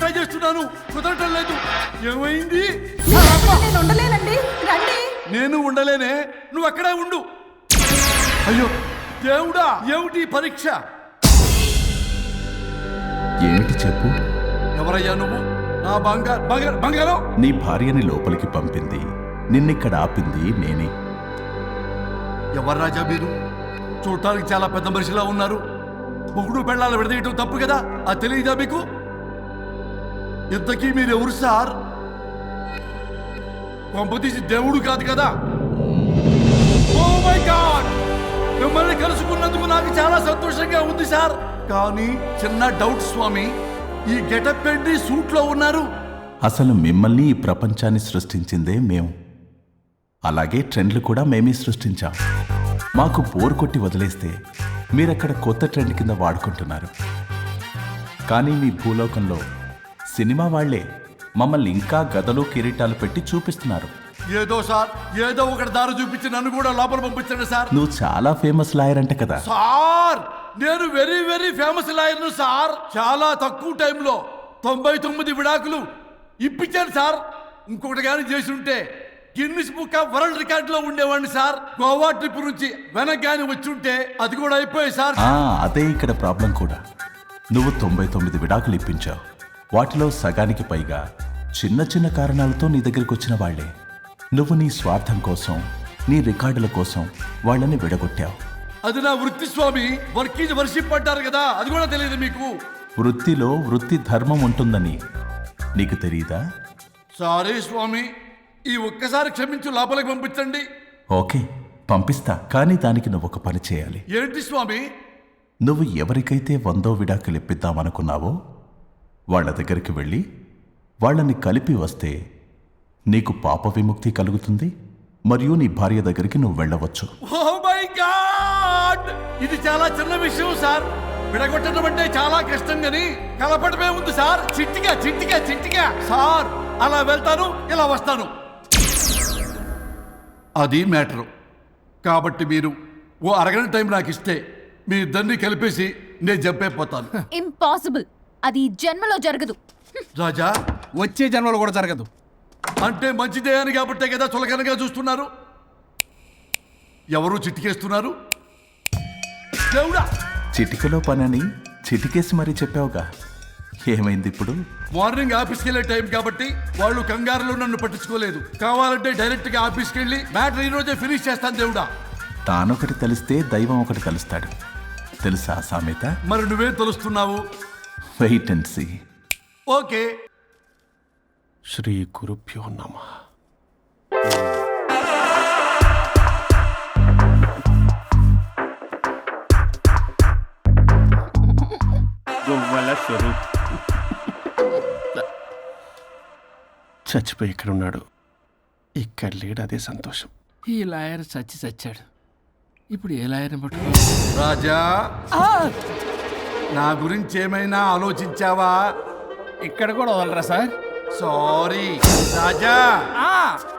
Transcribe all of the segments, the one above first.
Try చేస్తున్నాను, కుదరటం లేదు. ఏమైంది? నేను ఉండలేనండి, రండి. నేను ఉండలేనే, నువ్వు అక్కడే ఉండు. అయ్యో దేవుడా, ఏమిటి పరీక్ష? ఏమిటి చెప్పు? ఎవరయ్యా నువ్వు? నా బంగారం. నీ భార్యని లోపలికి పంపింది, నిన్నిక్కడ ఆపింది నేనే. ఎవరు రాజా మీరు? చూడటానికి చాలా పెద్ద మనిషిలా ఉన్నారు. మొగుడు పెళ్ళాలు విడదీయటం తప్పు కదా, అది తెలియదా మీకు? ఇంతకీ మీరు ఎవరు సార్? పంపతీసి దేవుడు కాదు కదా? ఓ మై గాడ్, మిమ్మల్ని కలుసుకున్నందుకు నాకు చాలా సంతోషంగా ఉంది సార్. కానీ చిన్న డౌట్ స్వామి, ఈ గెటప్ ఏంటి సూట్ లో ఉన్నారు? అసలు మిమ్మల్ని ఈ ప్రపంచాన్ని సృష్టించిందే మేము. అలాగే ట్రెండ్లు కూడా మేమే సృష్టించాం. మాకు బోర్ కొట్టి వదిలేస్తే మీరక్కడ కొత్త ట్రెండ్ కింద వాడుకుంటున్నారు. కానీ మీ భూలోకంలో సినిమా వాళ్లే మమ్మల్ని ఇంకా గదలు కిరీటాలు పెట్టి చూపిస్తున్నారు. ఏదో సార్, ఏదో ఒకటి దారి చూపించి నన్ను కూడా లోపల పంపించండి సార్. నువ్వు చాలా ఫేమస్ లాయర్ అంట కదా? సార్, నేను వెరీ వెరీ ఫేమస్ లాయర్ను సార్. చాలా తక్కువ టైంలో 99 విడాకులు ఇప్పించాను సార్. ఇంకొకటి కానీ చేసి ఉంటే Guinness book of world record లో ఉండేవాడిని సార్. గోవా ట్రిప్ నుంచి వెనక్ గాని వచ్చి ఉంటే అది కూడా అయిపోయాయి సార్. అదే ఇక్కడ ప్రాబ్లం కూడా. నువ్వు 99 విడాకులు ఇప్పించావు. వాటిలో సగానికి పైగా చిన్న చిన్న కారణాలతో నీ దగ్గరికి వచ్చిన వాళ్లే. నువ్వు నీ స్వార్థం కోసం, నీ రికార్డుల కోసం వాళ్ళని విడగొట్టావు. అది నా వృత్తి స్వామి. వర్క్ ఈజ్ వర్షిప్ అంటారు కదా, అది కూడా తెలియదు మీకు? వృత్తిలో వృత్తి ధర్మం ఉంటుందని నీకు తెలియదా? సారీ స్వామి, ఈ ఒక్కసారి క్షమించు, లోపలికి పంపించండి. ఓకే, పంపిస్తా. కానీ దానికి నువ్వు ఒక పని చేయాలి. ఏంటి స్వామి? నువ్వు ఎవరికైతే 100వ విడాకులు ఇప్పిద్దామనుకున్నావో వాళ్ళ దగ్గరికి వెళ్ళి వాళ్ళని కలిపి వస్తే నీకు పాప విముక్తి కలుగుతుంది. మరియు నీ భార్య దగ్గరికి నువ్వు వెళ్ళవచ్చు. ఓ మై గాడ్, ఇది చాలా చిన్న విషయం సార్. విడగొట్టడం అంటే చాలా కష్టం గని కలపడమే ఉంది సార్. చిట్టిగా సార్, అలా వెళ్తాను, ఇలా వస్తాను. అది మ్యాటరు. కాబట్టి మీరు ఓ అరగంట టైం నాకు ఇస్తే మీ ఇద్దరిని కలిపేసి నేను జంపైపోతాను. ఇంపాసిబుల్, అది ఈ జన్మలో జరగదు. రాజా, వచ్చే జన్మలో కూడా జరగదు. అంటే మంచిదే అని కాబట్టే కదా చులకనగా చూస్తున్నారు. ఎవరు చిట్టికేస్తున్నారు? దేవుడా, చిటికలో పనని చిటికేసి మరీ చెప్పావుగా, ఏమైంది ఇప్పుడు? మార్నింగ్ ఆఫీస్కి వెళ్ళే టైం కాబట్టి వాళ్ళు కంగారులో నన్ను పట్టించుకోలేదు. కావాలంటే డైరెక్ట్ గా ఆఫీస్కి వెళ్ళి మ్యాటర్ ఈ రోజే ఫినిష్ చేస్తాను. దేవుడా, తానొకటి తెలిస్తే దైవం ఒకటి కలుస్తాడు, తెలుసా సామెత? మరి నువ్వేం తెలుస్తున్నావు? Wait and see. ఓకే. శ్రీ గురుభ్యో నమః. స్వరూప్ చచ్చిపోయి ఇక్కడ ఉన్నాడు, ఇక్కడ లేడు, అదే సంతోషం. ఈ లాయర్ చచ్చాడు. ఇప్పుడు ఏ లాయర్ని పట్టుకో? రాజా, నా గురించి ఏమైనా ఆలోచించావా? ఇక్కడ కూడా వదలరా సార్? సారీ రాజా,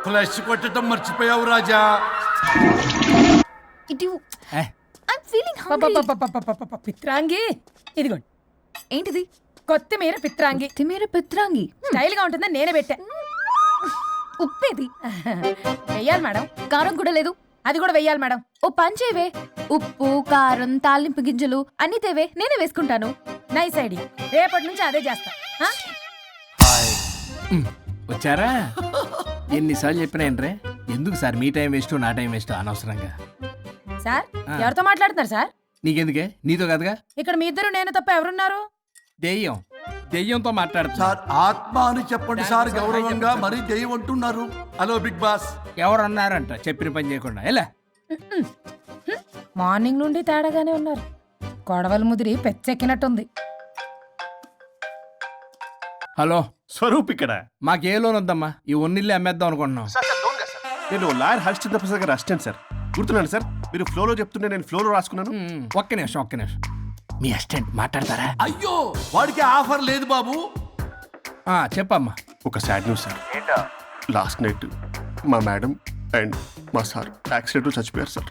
ఫ్లష్ కొట్టడం మర్చిపోయావు రాజా. ఇటు ఐమ్ ఫీలింగ్ హంగ్రీ. పిత్రాంగి ఇదిగోండి. ఏంటిది? కొత్తిమీర పిత్రాంగి. పిత్రాంగి స్టైల్ గా ఉంటుందని నేనే పెట్టా. ఉప్పేది? వెయ్యాలి మేడం. కారం కూడా లేదు. అది కూడా వెయ్యాలి మేడం. ఓ పంచేవే, ఉప్పు కారం తాలింపు గింజలు అన్ని తేవే, నేనే వేసుకుంటాను. నైస్ ఐడియా, రేపటి నుంచి అదే చేస్తా. వచ్చారా? ఎన్నిసార్లు చెప్పినాయండ్రే, ఎందుకు సార్ మీ టైం వేస్ట్ నా టైం వేస్ట్ అనవసరంగా? సార్, ఎవరితో మాట్లాడుతున్నారు సార్? నీకెందుకే, నీతో కదగా. ఇక్కడ మీ ఇద్దరు నేను తప్ప ఎవరున్నారు? దెయ్యంతో మాట్లాడుతా. సార్, ఆత్మ అని చెప్పండి సార్, గౌరవంగా. మరీ దెయ్యం అంటున్నారు. Hello big boss. ఎవరన్నారంట చెప్పిన పని చేయకుండా? ఎలా మార్నింగ్ నుండి తేడాగానే ఉన్నారు. కొడవల ముదిరి పెచ్చెక్కినట్టుంది. హలో స్వరూప్ ఇక్కడ. మాకే లోన్ వద్దమ్మా, ఈ ఒన్నిల్లు అమ్మేద్దాం అనుకుంటున్నాం. నేను లాయర్ హరిశ్చంద్ర ప్రసాద్ గారు అసిస్టెంట్ సార్. గుర్తున్నాను సార్, మీరు ఫ్లోలో చెప్తుంటే నేను ఫ్లోలో రాసుకున్నాను. ఒక్క నిమిషం. మీ అసిస్టెంట్ మాట్లాడతారా? అయ్యో, వాడికి ఆఫర్ లేదు బాబు. చెప్పమ్మా. ఒక sad news sir. Last night మా మేడం అండ్ మా సార్ యాక్సిడెంట్ చచ్చిపోయారు సార్.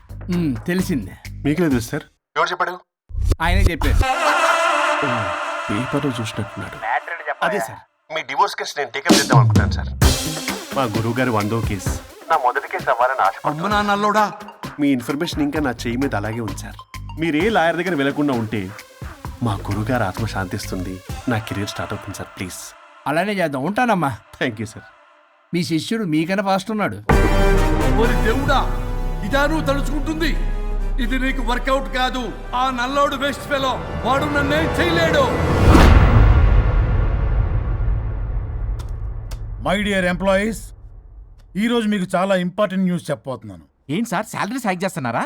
తెలిసిందే. మీకే తెలుసు సార్. ఎవరు చెప్పాడు? ఆయనే చెప్పారు. పేపర్లో చూసినట్టున్నాడు. అదే సార్, మీ డివోర్స్ కేసు నేను టేకప్ చేద్దాం అనుకుంటాను సార్. మా గురువు గారి 100వ కేసు. నా మొదటి కేసు అవ్వాలని ఆశ. అమ్మ నా నల్లోడా, మీ ఇన్ఫర్మేషన్ ఇంకా నా చెయ్యి మీద అలాగే ఉంది సార్. మీరు ఏ లాయర్ దగ్గర వెళ్లకుండా ఉంటే మా గురుగారు ఆత్మ శాంతిస్తుంది, నా కెరీర్ స్టార్ట్ అవుతుంది సార్. ప్లీజ్. అలానే చేద్దాం. ఉంటానమ్మా. Thank you sir. మీ శిష్యుడు మీకన్నా ఫాస్ట్ ఉన్నాడు. ఓరి దేవుడా, ఇదా నువ్వు తలుచుకుంటుంది? ఇది నీకు వర్కౌట్ కాదు. ఆ నల్లోడు వేస్ట్ ఫెలో, వాడు నన్నేం చేయలేడు. మై డియర్ ఎంప్లాయీస్, ఈరోజు మీకు చాలా ఇంపార్టెంట్ న్యూస్ చెప్పబోతున్నాను. ఏంటి సార్ శాలరీస్ హైక్ చేస్తున్నారా?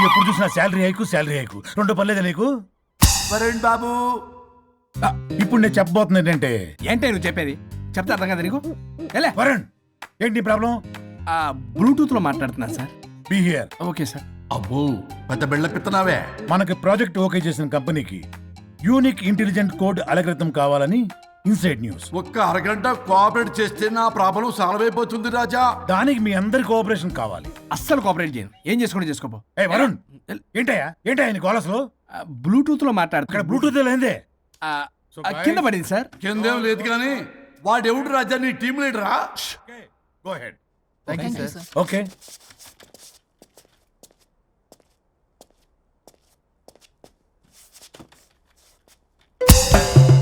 ఎప్పుడు చూసినా శాలరీ హైకు రెండు పర్లేదా నీకు? వరుణ్ బాబు, ఇప్పుడు నేను చెప్పబోతున్నా ఏంటంటే, ఏంటే నువ్వు చెప్పేది? చెప్తా అర్థం కదా నీకు? ఎలా వరుణ్, ఏంటి ప్రాబ్లం? బ్లూటూత్లో మాట్లాడుతున్నా sir. Be here. Okay sir. అబ్బో పెద్ద బిళ్ళ పిత్తనావే. మనకి ప్రాజెక్ట్ ఓకే చేసిన కంపెనీకి యూనిక్ ఇంటెలిజెంట్ కోడ్ అలకృతం కావాలని ఇన్సైడ్ న్యూస్. ఒక్క అరగంట కోఆపరేట్ చేస్తే నా ప్రాబ్లం సాల్వ్ అయిపోతుంది రాజా. దానికి మీ అందరి కోఆపరేషన్ కావాలి. అస్సలు కోఆపరేట్ చేయను. ఏం చేసుకోండి చేసుకోపో. ఏ వరుణ్, ఏంటయ్యా నీ గోలస్లో? బ్లూటూత్లో ఇక్కడ మాట్లాడుతున్నా. బ్లూటూత్ లేదే. కింద పడింది సార్. కిందేం లేదు కానీ వాడెవడు రాజా, నీ టీం లీడరా? Go head. Thank you sir. Okay.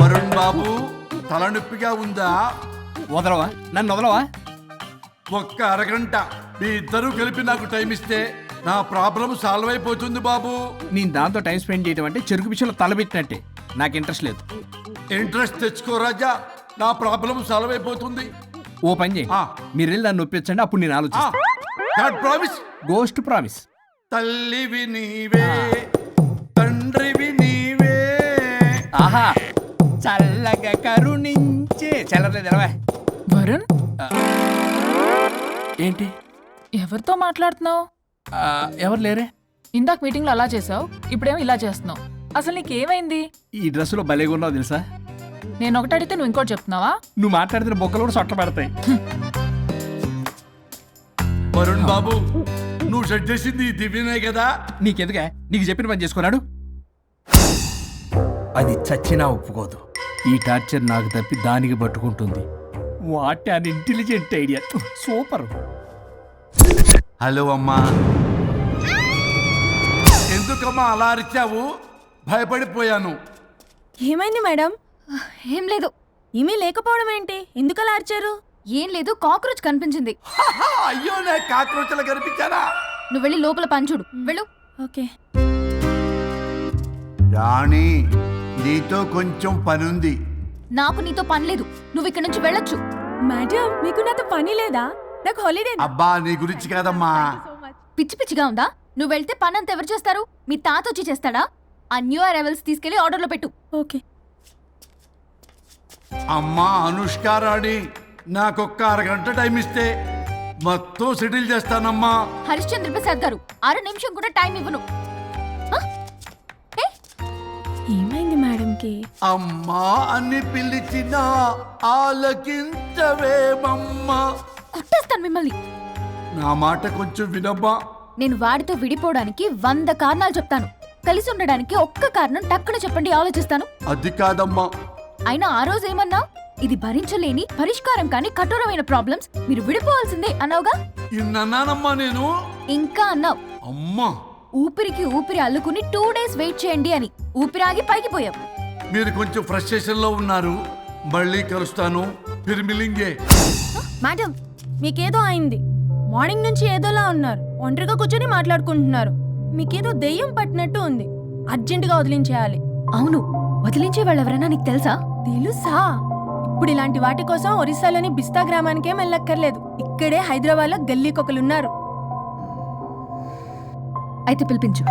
Varun Babu, తలనొప్పిగా ఉందా? వదలవా? నన్ను వదలవా? ఒక్క అరగంట మీ ఇద్దరు కలిపి నాకు టైం ఇస్తే నా ప్రాబ్లం సాల్వ్ అయిపోతుంది బాబు. నేను దాంతో టైం స్పెండ్ చేయడం అంటే చెరుకు విషయంలో తలబెట్టినట్టే. నాకు ఇంట్రెస్ట్ లేదు. ఇంట్రెస్ట్ తెచ్చుకో రాజా, నా ప్రాబ్లం సాల్వ్ అయిపోతుంది. ఓ పని చేయి, ఆ. మీరు వెళ్ళి నన్ను ఒప్పించండి, అప్పుడు నేను ఆలోచిస్తాను. ప్రామిస్. Ghost promise. తల్లివి నీవే, తండ్రివి నీవే. ఆహా, చల్లగా కరుణించే. చల్లలేదు ఎలవా. వరుణ్, ఏంటి? ఎవరితో మాట్లాడుతున్నావు? ఎవరు లేరే? ఇందాక మీటింగ్లో అలా చేసావు, ఇప్పుడేమో ఇలా చేస్తున్నావు. అసలు నీకేమైంది? ఈ డ్రెస్సులో భలేగా ఉన్నావు తెలుసా? నేను ఒకటి అడిగితే నువ్వు ఇంకోటి చెప్తున్నావా? నువ్వు మాట్లాడితే బొక్కలు కూడా సొట్ట పడతాయి. వరుణ్ బాబు, నువ్వు సెట్ చేసింది ఈ దివ్యనే కదా? నీకెందుకే? నీకు చెప్పిన పని చేసుకున్నాడు. అది చచ్చినా ఒప్పుకోదు. ఈ టార్చర్ నాకు తప్పి దానికి పట్టుకుంటుంది. What an intelligent idea. Super. Hello అమ్మా. ఎందుకమ్మా అలా అరిచావు? భయపడిపోయాను. ఏమైంది మేడం? ఏం లేదు. ఏమీ లేకపోవడం ఏంటి? ఎందుకు అలా అరిచారు? ఏం లేదు, కాక్రోచ్ కనిపించింది. అయ్యో, నా కాక్రోచ్లు కనిపించారా? నువ్వు వెళ్ళి లోపల పని చూడు. వెళ్ళు. ఓకే. రాణి, నీతో కొంచెం పనుంది. నాకు నీతో పని లేదు. నువ్వు ఇక్కడ నుంచి వెళ్ళొచ్చు. మేడం, మీకు నాతో పని లేదా? నాకు హాలిడే. అబ్బా, నీ గురించి కాదమ్మా. పిచ్చి పిచ్చిగా ఉందా? నువ్వు వెళ్తే పని అంతా ఎవరు చేస్తారు? మీ తాత వచ్చి చేస్తాడా? ఆ న్యూ అరైవల్స్ తీసుకెళ్లి ఆర్డర్లో పెట్టు. ఓకే. అమ్మా అనుష్క రాణి, నాకొక్క అరగంట టైం ఇస్తే మొత్తం సెటిల్ చేస్తానమ్మా. హరిశ్చంద్ర ప్రసాద్ గారు, 6 నిమిషం కూడా టైం ఇవ్వను. ఏమైంది మేడంకి? అమ్మా అని పిలిచినా ఆలకించవేమమ్మా. కొట్టేస్తాను మిమ్మల్ని. నా మాట కొంచెం వినమ్మా. నేను వాడితో విడిపోవడానికి 100 కారణాలు చెప్తాను. కలిసి ఉండడానికి ఒక్క కారణం టక్కున చెప్పండి, ఆలోచిస్తాను. అది కాదమ్మా. అయినా ఆ రోజు ఏమన్నా? ఇది భరించలేని పరిష్కారం కాని కఠోరమైన ప్రాబ్లమ్స్, మీరు విడిపోవాల్సిందే అన్నావుగా. ఇన్నానమ్మా నేను. ఇంకా అన్నావు. అమ్మా, ఊపిరికి ఊపిరి అల్లుకుని 2 days వెయిట్ చేయండి అని. ఊపిరాగి పైకి పోయావు. మీరు కొంచెం ఫ్రస్ట్రేషన్ లో ఉన్నారు. మళ్ళీ కలుస్తాను. ఫిర్మిలింగే. మేడం, మీకేదో అయింది. మార్నింగ్ నుంచి ఏదోలా ఉన్నారు. ఒంటరిగా కూర్చొని మాట్లాడుకుంటున్నారు. మీకేదో దెయ్యం పట్టినట్టు ఉంది. అర్జెంటుగా వదిలించేయాలి. అవును, వదిలించే వాళ్ళెవరైనా నీకు తెలుసా? తెలుసా? ఇప్పుడు ఇలాంటి వాటి కోసం ఒరిస్సాలోని బిస్తా గ్రామానికేం వెళ్ళక్కర్లేదు. ఇక్కడే హైదరాబాద్లో గల్లీకొకలున్నారు. అయితే పిలిపించు.